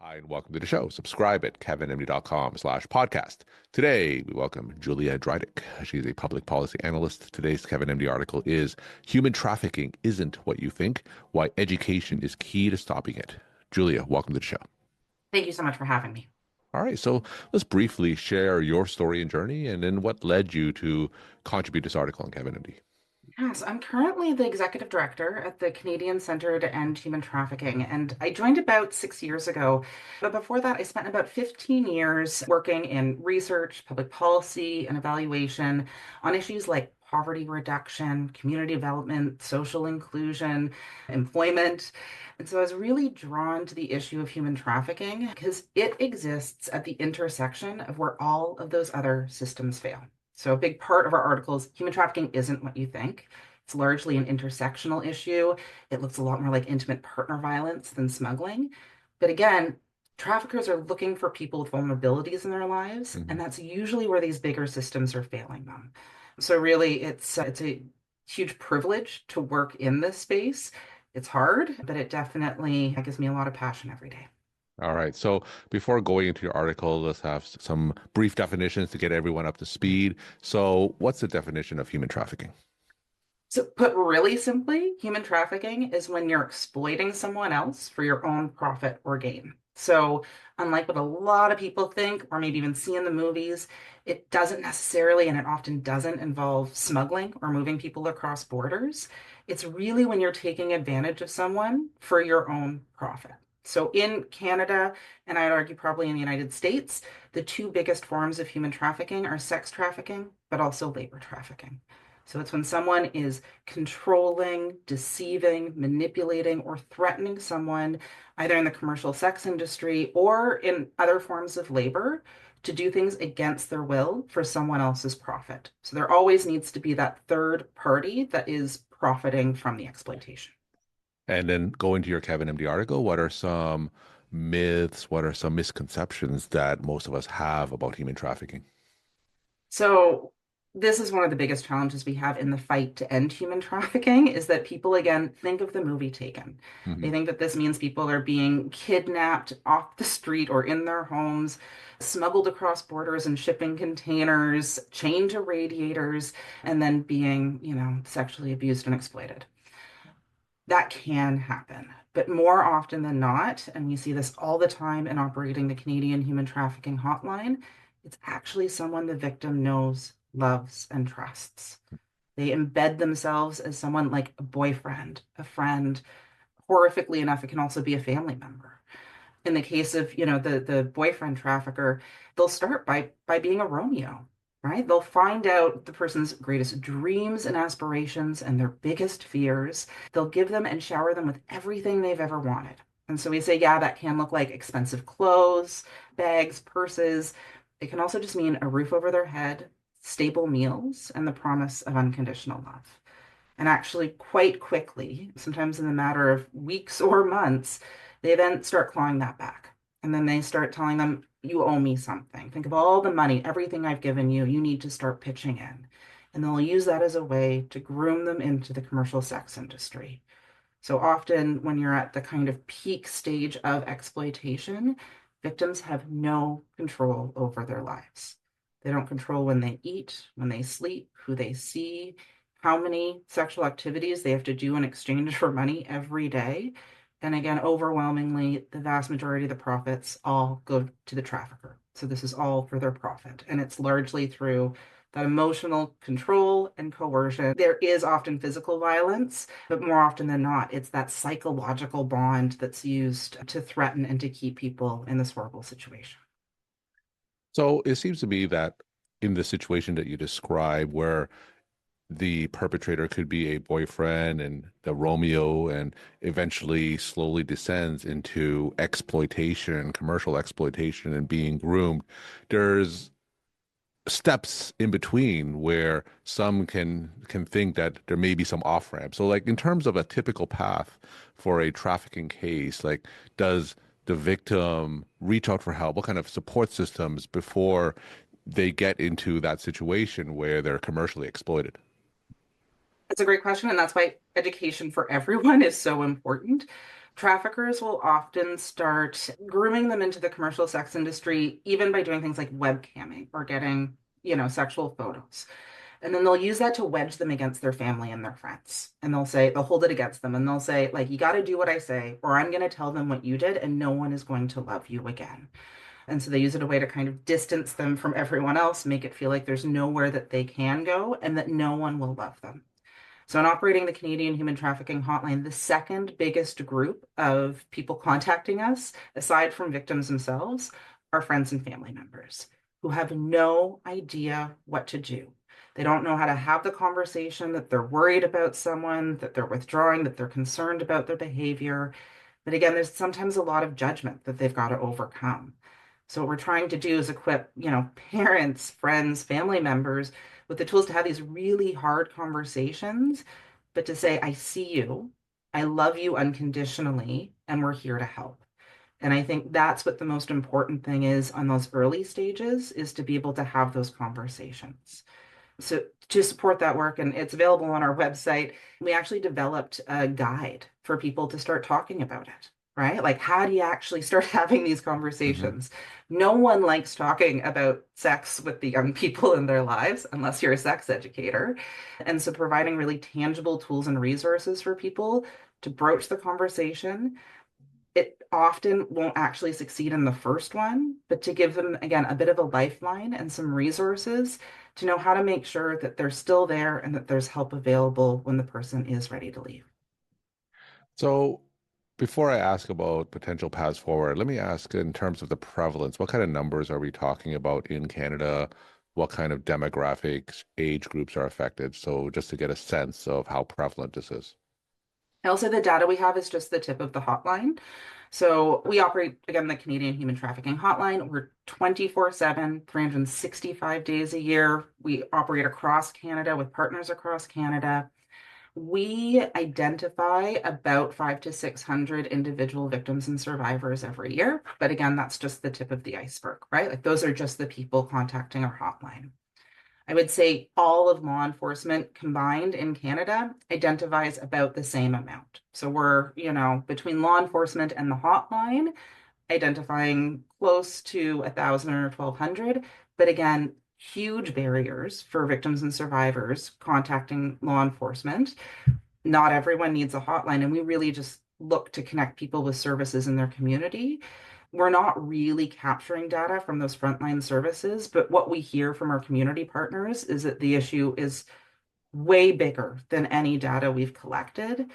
Hi, and welcome to the show. Subscribe at kevinmd.com/podcast. Today, we welcome Julia Drydyk. She's a public policy analyst. Today's Kevin MD article is Human Trafficking Isn't What You Think, Why Education is Key to Stopping It. Julia, welcome to the show. Thank you so much for having me. All right, so let's briefly share your story and journey and then what led you to contribute this article on Kevin MD. Yes, I'm currently the executive director at the Canadian Centre to End Human Trafficking, and I joined about 6 years ago. But before that, I spent about 15 years working in research, public policy, and evaluation on issues like poverty reduction, community development, social inclusion, employment. And so I was really drawn to the issue of human trafficking because it exists at the intersection of where all of those other systems fail. So a big part of our article is human trafficking isn't what you think. It's largely an intersectional issue. It looks a lot more like intimate partner violence than smuggling. But again, traffickers are looking for people with vulnerabilities in their lives, Mhm. and that's usually where these bigger systems are failing them. So really, it's a huge privilege to work in this space. It's hard, but it definitely gives me a lot of passion every day. All right. So before going into your article, let's have some brief definitions to get everyone up to speed. So, what's the definition of human trafficking? So, put really simply, human trafficking is when you're exploiting someone else for your own profit or gain. So, unlike what a lot of people think, or maybe even see in the movies, it doesn't necessarily, and it often doesn't involve smuggling or moving people across borders. It's really when you're taking advantage of someone for your own profit. So, in Canada, and I'd argue probably in the United States, the two biggest forms of human trafficking are sex trafficking, but also labor trafficking. So it's when someone is controlling, deceiving, manipulating, or threatening someone, either in the commercial sex industry or in other forms of labor, to do things against their will for someone else's profit. So there always needs to be that third party that is profiting from the exploitation. And then go into your Kevin MD article. What are some myths? What are some misconceptions that most of us have about human trafficking? So this is one of the biggest challenges we have in the fight to end human trafficking is that people again think of the movie Taken. They Hmm. think that this means people are being kidnapped off the street or in their homes, smuggled across borders in shipping containers, chained to radiators, and then being, sexually abused and exploited. That can happen, but more often than not, and we see this all the time in operating the Canadian Human Trafficking Hotline, it's actually someone the victim knows, loves, and trusts. They embed themselves as someone like a boyfriend, a friend. Horrifically enough, it can also be a family member. In the case of, the boyfriend trafficker, they'll start by being a Romeo, right? They'll find out the person's greatest dreams and aspirations and their biggest fears. They'll give them and shower them with everything they've ever wanted. And so we say, yeah, that can look like expensive clothes, bags, purses. It can also just mean a roof over their head, stable meals, and the promise of unconditional love. And actually, quite quickly, sometimes in the matter of weeks or months, they then start clawing that back. And then they start telling them, you owe me something. Think of all the money, everything I've given you, you need to start pitching in. And they'll use that as a way to groom them into the commercial sex industry. So often, when you're at the kind of peak stage of exploitation, victims have no control over their lives. They don't control when they eat, when they sleep, who they see, how many sexual activities they have to do in exchange for money every day. And again, overwhelmingly, the vast majority of the profits all go to the trafficker. So this is all for their profit. And it's largely through that emotional control and coercion. There is often physical violence, but more often than not, it's that psychological bond that's used to threaten and to keep people in this horrible situation. So it seems to me that in the situation that you describe, where the perpetrator could be a boyfriend and the Romeo, and eventually slowly descends into exploitation, commercial exploitation, and being groomed, there's steps in between where some can think that there may be some off ramp. So, like in terms of a typical path for a trafficking case, like does the victim reach out for help? What kind of support systems before they get into that situation where they're commercially exploited? It's a great question, and that's why education for everyone is so important. Traffickers will often start grooming them into the commercial sex industry, even by doing things like webcamming or getting, sexual photos. And then they'll use that to wedge them against their family and their friends. And they'll hold it against them and they'll say, like, you got to do what I say, or I'm going to tell them what you did, and no one is going to love you again. And so they use it a way to kind of distance them from everyone else, make it feel like there's nowhere that they can go and that no one will love them. So, in operating the Canadian Human Trafficking Hotline, the second biggest group of people contacting us, aside from victims themselves, are friends and family members who have no idea what to do. They don't know how to have the conversation, that they're worried about someone, that they're withdrawing, that they're concerned about their behavior. But again, there's sometimes a lot of judgment that they've got to overcome. So what we're trying to do is equip, parents, friends, family members with the tools to have these really hard conversations, but to say, I see you, I love you unconditionally, and we're here to help. And I think that's what the most important thing is on those early stages, is to be able to have those conversations. So to support that work, and it's available on our website, we actually developed a guide for people to start talking about it, right? Like, how do you actually start having these Hmm. conversations? No one likes talking about sex with the young people in their lives unless you're a sex educator. And so providing really tangible tools and resources for people to broach the conversation, it often won't actually succeed in the first one, but to give them, again, a bit of a lifeline and some resources to know how to make sure that they're still there and that there's help available when the person is ready to leave. So, before I ask about potential paths forward, let me ask in terms of the prevalence, what kind of numbers are we talking about in Canada? What kind of demographics, age groups are affected? So, just to get a sense of how prevalent this is. Also, the data we have is just the tip of the hotline. So we operate, again, the Canadian Human Trafficking Hotline. We're 24/7, 365 days a year. We operate across Canada with partners across Canada. We identify about 500 to 600 individual victims and survivors every year. But again, that's just the tip of the iceberg, right? Like, those are just the people contacting our hotline. I would say all of law enforcement combined in Canada identifies about the same amount. So we're, between law enforcement and the hotline, identifying close to 1,000 or 1,200. But again, huge barriers for victims and survivors contacting law enforcement. Not everyone needs a hotline, and we really just look to connect people with services in their community. We're not really capturing data from those frontline services, but what we hear from our community partners is that the issue is way bigger than any data we've collected.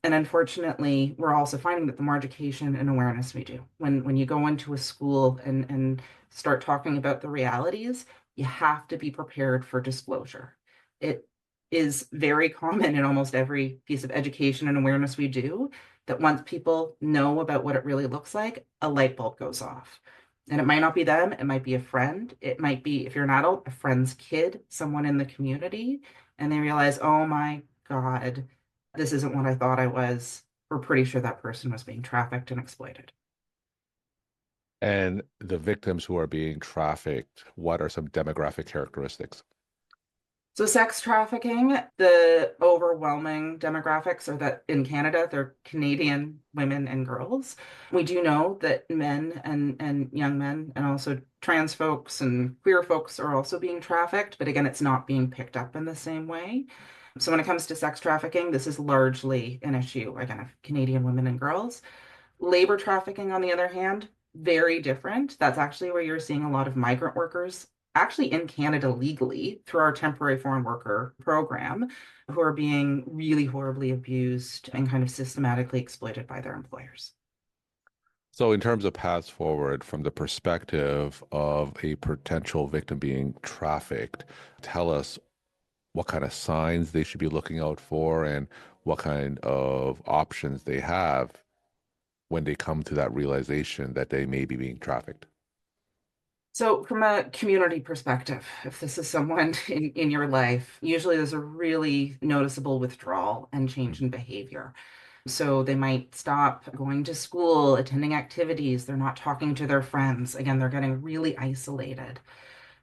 And unfortunately, we're also finding that the more education and awareness we do, when you go into a school and start talking about the realities, you have to be prepared for disclosure. It is very common in almost every piece of education and awareness we do that once people know about what it really looks like, a light bulb goes off. And it might not be them, it might be a friend, it might be, if you're an adult, a friend's kid, someone in the community, and they realize, oh my God, this isn't what I thought I was. We're pretty sure that person was being trafficked and exploited. And the victims who are being trafficked, what are some demographic characteristics? So, sex trafficking, the overwhelming demographics are that in Canada, they're Canadian women and girls. We do know that men and young men and also trans folks and queer folks are also being trafficked, but again, it's not being picked up in the same way. So, when it comes to sex trafficking, this is largely an issue, again, of Canadian women and girls. Labor trafficking, on the other hand, very different. That's actually where you're seeing a lot of migrant workers, actually in Canada legally through our temporary foreign worker program, who are being really horribly abused and kind of systematically exploited by their employers. So, in terms of paths forward, from the perspective of a potential victim being trafficked, tell us what kind of signs they should be looking out for and what kind of options they have when they come to that realization that they may be being trafficked. So, from a community perspective, if this is someone in your life, usually there's a really noticeable withdrawal and change in behavior. So they might stop going to school, attending activities. They're not talking to their friends. Again, they're getting really isolated.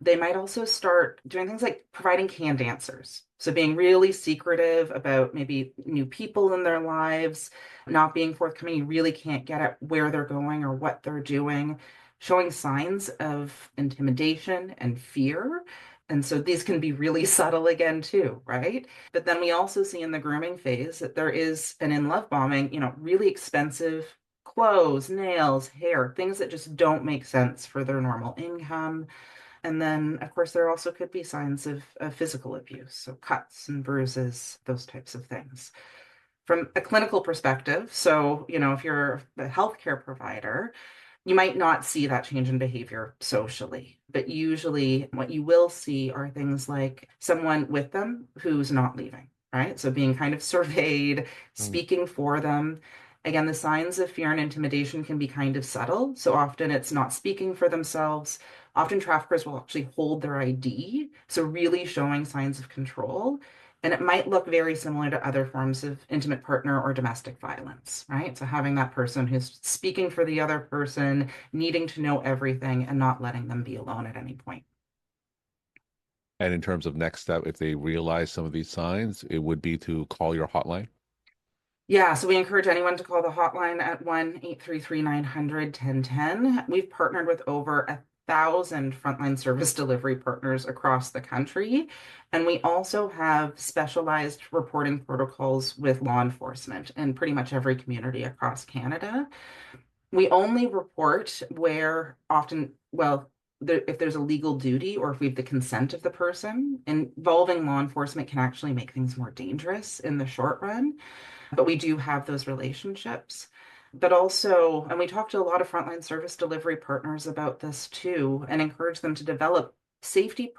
They might also start doing things like providing canned answers. So being really secretive about maybe new people in their lives, not being forthcoming, you really can't get at where they're going or what they're doing, showing signs of intimidation and fear. And so these can be really subtle again too, right? But then we also see in the grooming phase that there is an in love bombing, really expensive clothes, nails, hair, things that just don't make sense for their normal income. And then, of course, there also could be signs of physical abuse, so cuts and bruises, those types of things. From a clinical perspective, so, if you're a healthcare provider, you might not see that change in behavior socially, but usually what you will see are things like someone with them who's not leaving, right? So being kind of surveyed, Mm. speaking for them. Again, the signs of fear and intimidation can be kind of subtle. So often it's not speaking for themselves. Often traffickers will actually hold their ID. So really showing signs of control. And it might look very similar to other forms of intimate partner or domestic violence, right? So having that person who's speaking for the other person, needing to know everything and not letting them be alone at any point. And in terms of next step, if they realize some of these signs, it would be to call your hotline. Yeah, so we encourage anyone to call the hotline at 1-833-900-1010. We've partnered with over 1,000 frontline service delivery partners across the country. And we also have specialized reporting protocols with law enforcement in pretty much every community across Canada. We only report where often, well, if there's a legal duty or if we have the consent of the person. Involving law enforcement can actually make things more dangerous in the short run, but we do have those relationships. But also, and we talk to a lot of frontline service delivery partners about this too, and encourage them to develop safety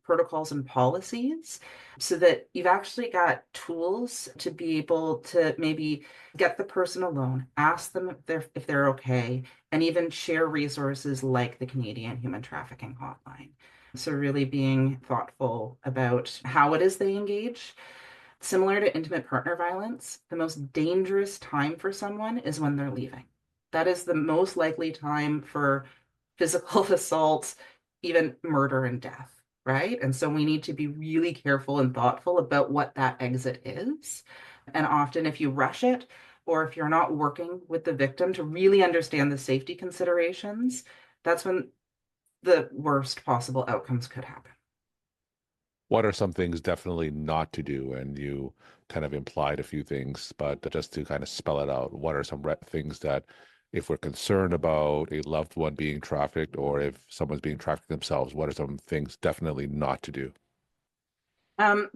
protocols and policies so that you've actually got tools to be able to maybe get the person alone, ask them if they're okay, and even share resources like the Canadian Human Trafficking Hotline. So really being thoughtful about how it is they engage. Similar to intimate partner violence, the most dangerous time for someone is when they're leaving. That is the most likely time for physical assault, even murder and death, right? And so we need to be really careful and thoughtful about what that exit is. And often, if you rush it, or if you're not working with the victim to really understand the safety considerations, that's when the worst possible outcomes could happen. What are some things definitely not to do? And you kind of implied a few things, but just to kind of spell it out, what are some things that, if we're concerned about a loved one being trafficked or if someone's being trafficked themselves, what are some things definitely not to do?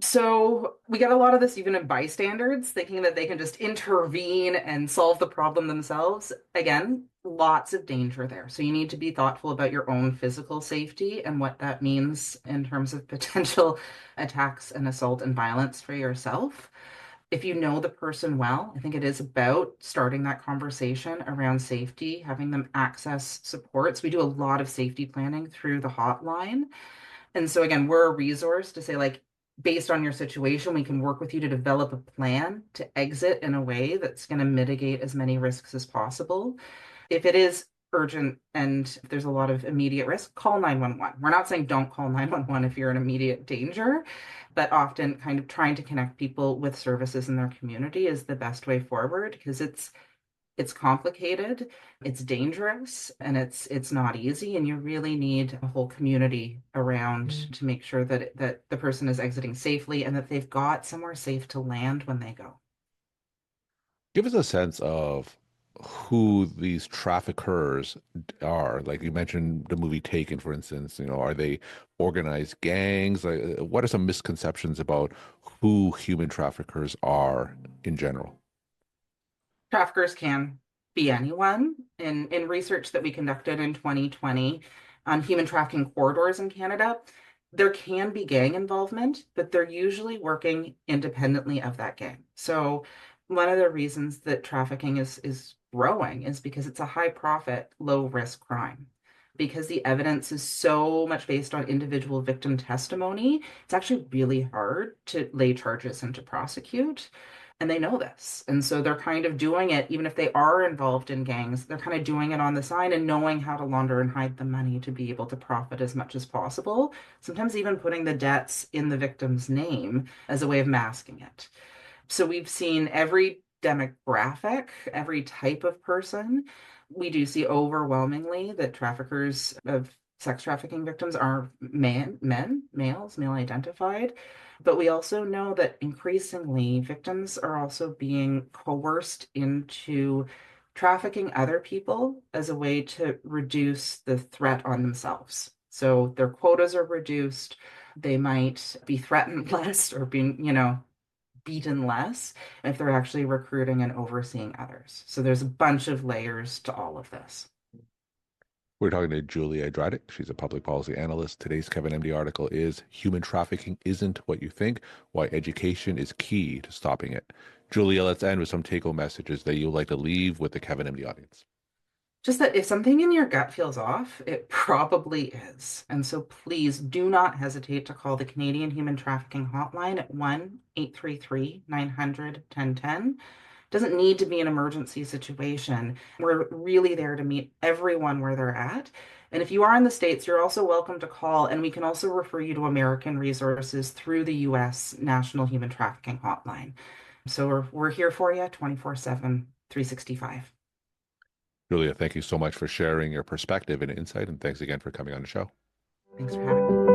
So we get a lot of this even in bystanders, thinking that they can just intervene and solve the problem themselves. Again, lots of danger there. So you need to be thoughtful about your own physical safety and what that means in terms of potential attacks and assault and violence for yourself. If you know the person well, I think it is about starting that conversation around safety, having them access supports. We do a lot of safety planning through the hotline. And so again, we're a resource to say, like, based on your situation, we can work with you to develop a plan to exit in a way that's going to mitigate as many risks as possible. If it is urgent and if there's a lot of immediate risk, call 911. We're not saying don't call 911 if you're in immediate danger, but often kind of trying to connect people with services in their community is the best way forward because it's complicated, it's dangerous, and it's not easy, and you really need a whole community around to make sure that the person is exiting safely and that they've got somewhere safe to land when they go. Give us a sense of who these traffickers are. Like you mentioned the movie Taken, for instance, are they organized gangs? Like, what are some misconceptions about who human traffickers are in general? Traffickers can be anyone. In research that we conducted in 2020 on human trafficking corridors in Canada, there can be gang involvement, but they're usually working independently of that gang. So one of the reasons that trafficking is growing is because it's a high profit, low risk crime. Because the evidence is so much based on individual victim testimony, it's actually really hard to lay charges and to prosecute. And they know this. And so they're kind of doing it, even if they are involved in gangs, they're kind of doing it on the side and knowing how to launder and hide the money to be able to profit as much as possible. Sometimes even putting the debts in the victim's name as a way of masking it. So we've seen every demographic, every type of person. We do see overwhelmingly that traffickers of sex trafficking victims are males, male identified. But we also know that increasingly victims are also being coerced into trafficking other people as a way to reduce the threat on themselves. So their quotas are reduced. They might be threatened less or being, beaten less if they're actually recruiting and overseeing others. So there's a bunch of layers to all of this. We're talking to Julia Drydyk. She's a public policy analyst. Today's Kevin MD article is Human Trafficking Isn't What You Think, Why Education is Key to Stopping It. Julia, let's end with some take-home messages that you'd like to leave with the Kevin MD audience. Just that if something in your gut feels off, it probably is. And so please do not hesitate to call the Canadian Human Trafficking Hotline at 1-833-900-1010. Doesn't need to be an emergency situation. We're really there to meet everyone where they're at. And if you are in the States, you're also welcome to call, and we can also refer you to American resources through the US National Human Trafficking Hotline. So we're here for you 24/7, 365. Julia, thank you so much for sharing your perspective and insight, and thanks again for coming on the show. Thanks for having me.